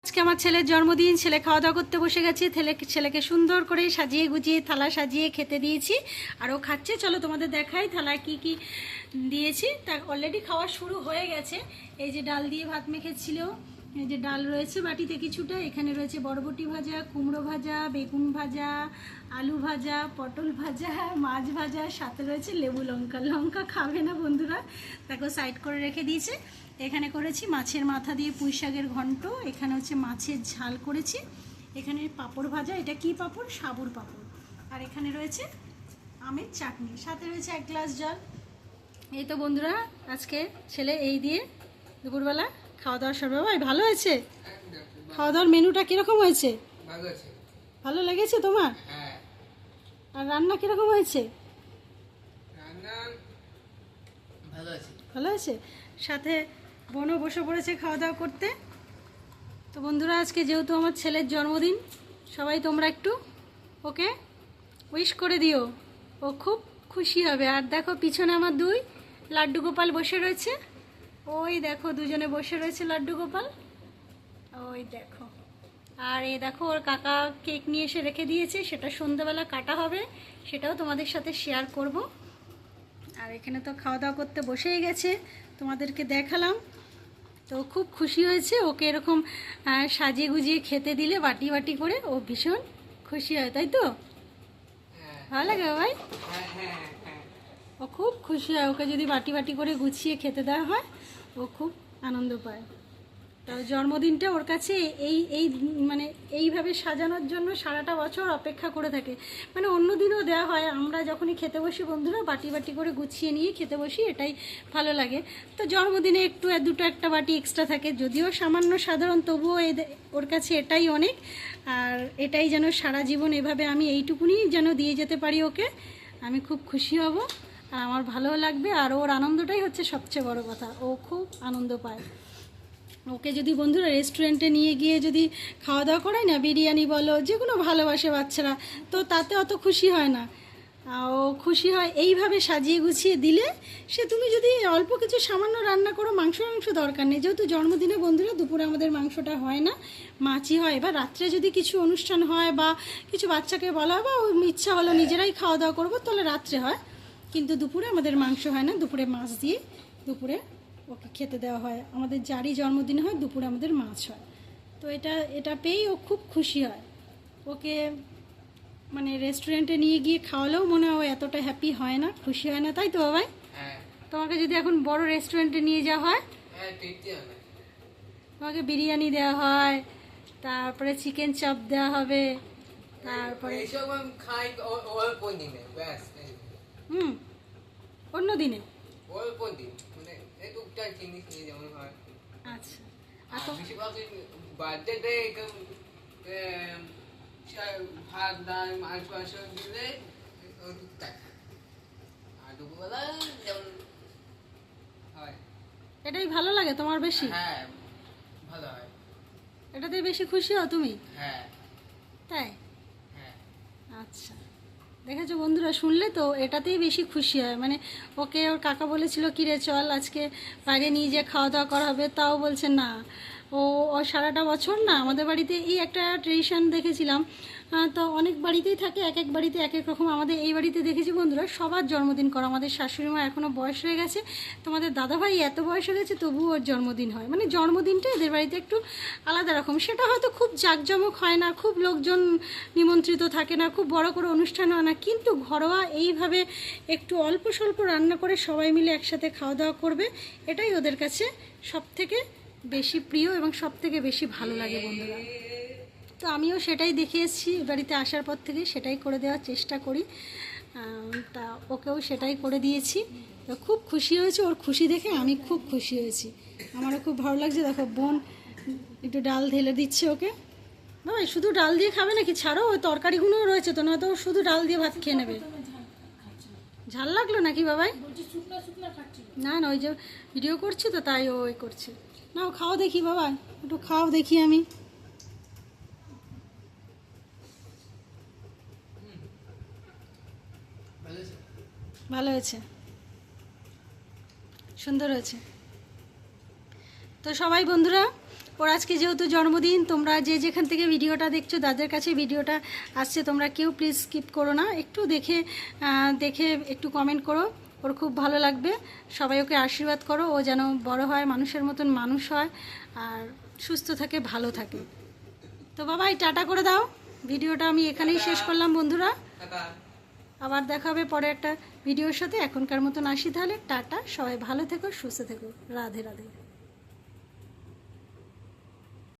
আজকে আমার ছেলের জন্মদিন। ছেলে খাওয়া দাওয়া করতে বসে গেছে। ছেলেকে সুন্দর করে সাজিয়ে গুজিয়ে থালা সাজিয়ে খেতে দিয়েছি, আর ও খাচ্ছে। চলো তোমাদের দেখাই থালায় কি কি দিয়েছি। তা অলরেডি খাওয়া শুরু হয়ে গেছে। এই যে ডাল দিয়ে ভাত মেখেছিল, এই যে ডাল রয়েছে বাটিতে কিছুটা, এখানে রয়েছে বরবটি ভাজা, কুমড়ো ভাজা, বেগুন ভাজা, আলু ভাজা, পটল ভাজা, মাছ ভাজা, সাথে রয়েছে লেবু লঙ্কা। লঙ্কা খাবে না বন্ধুরা, তাকে সাইড করে রেখে দিয়েছে। এখানে করেছি মাছের মাথা দিয়ে পুঁই শাকের ঘন্ট, এখানে হচ্ছে মাছের ঝাল করেছি, এখানে পাঁপড় ভাজা, এটা কি পাঁপড়? সাবুর পাঁপড়। আর এখানে রয়েছে আমের চাটনি, সাথে রয়েছে 1 গ্লাস জল। এই তো বন্ধুরা, আজকে ছেলে এই দিয়ে দুপুরবেলা খাওয়া দাওয়া সব। ভাই ভালো হয়েছে? খাওয়া দাওয়ার মেনুটা কীরকম হয়েছে? ভালো লেগেছে তোমার? আর রান্না কীরকম হয়েছে? ভালো আছে। সাথে বোনও বসে পড়েছে খাওয়া দাওয়া করতে। তো বন্ধুরা, আজকে যেহেতু আমার ছেলের জন্মদিন, সবাই তোমরা একটু ওকে উইশ করে দিও, ও খুব খুশি হবে। আর দেখো পিছনে আমার 2 লাড্ডু গোপাল বসে রয়েছে, ওই দেখো দুজনে বসে রয়েছে লাড্ডু গোপাল, ওই দেখো। আর এই দেখো ওর কাকা কেক নিয়ে এসে রেখে দিয়েছে, সেটা সন্ধ্যাবেলা কাটা হবে, সেটাও তোমাদের সাথে শেয়ার করব। আর এখানে তো খাওয়া দাওয়া করতে বসেই গেছে, তোমাদেরকে দেখালাম। তো খুব খুশি হয়েছে, ওকে এরকম সাজিয়ে গুজিয়ে খেতে দিলে বাটি বাটি করে ও ভীষণ খুশি হয়, তাই তো? ভালো লাগে ভাই? ও খুব খুশি হয়, ওকে যদি বাটি বাটি করে গুছিয়ে খেতে দেওয়া হয় ও খুব আনন্দ পায়। তো জন্মদিনটা ওর কাছে এই এই মানে এইভাবে সাজানোর জন্য সারাটা বছর অপেক্ষা করে থাকে। মানে অন্য দিনও দেওয়া হয়, আমরা যখনই খেতে বসি বন্ধুরা বাটি বাটি করে গুছিয়ে নিয়ে খেতে বসি, এটাই ভালো লাগে। তো জন্মদিনে একটু দুটো একটা বাটি এক্সট্রা থাকে, যদিও সামান্য সাধারণ, তবুও ওর কাছে এটাই অনেক। আর এটাই যেন সারা জীবন এভাবে আমি এইটুকুনি যেন দিয়ে যেতে পারি ওকে, আমি খুব খুশি হব আর আমার ভালোও লাগবে। আর ওর আনন্দটাই হচ্ছে সবচেয়ে বড় কথা, ও খুব আনন্দ পায়। ওকে যদি বন্ধুরা রেস্টুরেন্টে নিয়ে গিয়ে যদি খাওয়া দাওয়া করায় না, বিরিয়ানি বলো, যেগুলো ভালোবাসে বাচ্চারা, তো তাতে অত খুশি হয় না। ও খুশি হয় এইভাবে সাজিয়ে গুছিয়ে দিলে। সে তুমি যদি অল্প কিছু সামান্য রান্না করো, মাংস দরকার নেই, যেহেতু জন্মদিনে বন্ধুরা দুপুরে আমাদের মাংসটা হয় না, মাছই হয়। এবার রাত্রে যদি কিছু অনুষ্ঠান হয় বা কিছু বাচ্চাকে বলা হয় বা ইচ্ছা হলো নিজেরাই খাওয়া দাওয়া করবো, তাহলে রাত্রে হয়, কিন্তু দুপুরে আমাদের মাংস হয় না, দুপুরে মাছ দিয়ে দুপুরে ওকে খেতে দেওয়া হয়। আমাদের যারই জন্মদিন হয় দুপুরে আমাদের মাছ হয়। তো এটা পেয়েই ও খুব খুশি হয়। ওকে মানে রেস্টুরেন্টে নিয়ে গিয়ে খাওয়ালেও মনে হয় এতটা হ্যাপি হয় না, খুশি হয় না, তাই তো বাবাই? তোমাকে যদি এখন বড় রেস্টুরেন্টে নিয়ে যাওয়া হয়, তোমাকে বিরিয়ানি দেওয়া হয়, তারপরে চিকেন চপ দেওয়া হবে, তারপরে অন্য দিনে। আচ্ছা, আর তো ভাত ডাল মাংস দিলে আর দুপুরবেলা যেমন হয় এটাই ভালো লাগে তোমার বেশি? হ্যাঁ, ভালো হয়। এটাতেই বেশি খুশি হও তুমি? হ্যাঁ। তাই? হ্যাঁ। আচ্ছা, দেখেছো বন্ধুরা, শুনলে তো, এটাতেই বেশি খুশি হয়। মানে ওকে ওর কাকা বলেছিল কি রে চল আজকে বাইরে নিয়ে যেয়ে খাওয়া দাওয়া করা হবে, তাও বলছে না। ও সারাটা বছর না আমাদের বাড়িতে এই একটা ট্রেডিশন দেখেছিলাম, তো অনেক বাড়িতেই থাকে, এক এক বাড়িতে এক এক রকম। আমাদের এই বাড়িতে দেখেছি বন্ধুরা সবার জন্মদিন করা। আমাদের শাশুড়ি মা এখনও বয়স হয়ে গেছে, তোমাদের দাদাভাই এত বয়স হয়ে গেছে, তবুও ওর জন্মদিন হয়। মানে জন্মদিনটা এদের বাড়িতে একটু আলাদা রকম। সেটা হয়তো খুব জাঁকজমক হয় না, খুব লোকজন নিমন্ত্রিত থাকে না, খুব বড় করে অনুষ্ঠান হয় না, কিন্তু ঘরোয়া এইভাবে একটু অল্প স্বল্প রান্না করে সবাই মিলে একসাথে খাওয়া দাওয়া করবে, এটাই ওদের কাছে সবথেকে বেশি প্রিয় এবং সবথেকে বেশি ভালো লাগে বন্ধুরা। তো আমিও সেটাই দেখে এসেছি বাড়িতে আসার পর থেকে, সেটাই করে দেওয়ার চেষ্টা করি। তা ওকেও সেটাই করে দিয়েছি। তো খুব খুশি হয়েছে, ওর খুশি দেখে আমি খুব খুশি হয়েছি, আমারও খুব ভালো লাগছে। দেখো বোন একটু ডাল ঢেলে দিচ্ছে ওকে। বাবা শুধু ডাল দিয়ে খাবে নাকি? ছাড়ো, ওই তরকারিগুলোও রয়েছে তো, নয়তো শুধু ডাল দিয়ে ভাত খেয়ে নেবে। ঝাল লাগলো নাকি বাবাই? না না, ওই যে ভিডিও করছি তো তাই ও করছে। নাও খাও দেখি বাবা, একটু খাও দেখি আমি। ভালো হয়েছে, সুন্দর হয়েছে। তো সবাই বন্ধুরা ওর আজকে যেহেতু জন্মদিন, তোমরা যে যেখান থেকে ভিডিওটা দেখছো, যাদের কাছে ভিডিওটা আসছে, তোমরা কেউ প্লিজ স্কিপ করো না, একটু দেখে দেখে একটু কমেন্ট করো। ওর খুব ভালো লাগবে। সবাই ওকে আশীর্বাদ করো, ও যেন বড় হয়, মানুষের মতন মানুষ হয়, আর সুস্থ থাকে, ভালো থাকে। তো বাবাই টাটা করে দাও। ভিডিওটা আমি এখানেই শেষ করলাম বন্ধুরা। টাটা। আবার দেখা হবে পরে একটা ভিডিওর সাথে। এখনকার মতন আসি তাহলে, টাটা। সবাই ভালো থেকো, সুস্থ থেকো। রাধে রাধে।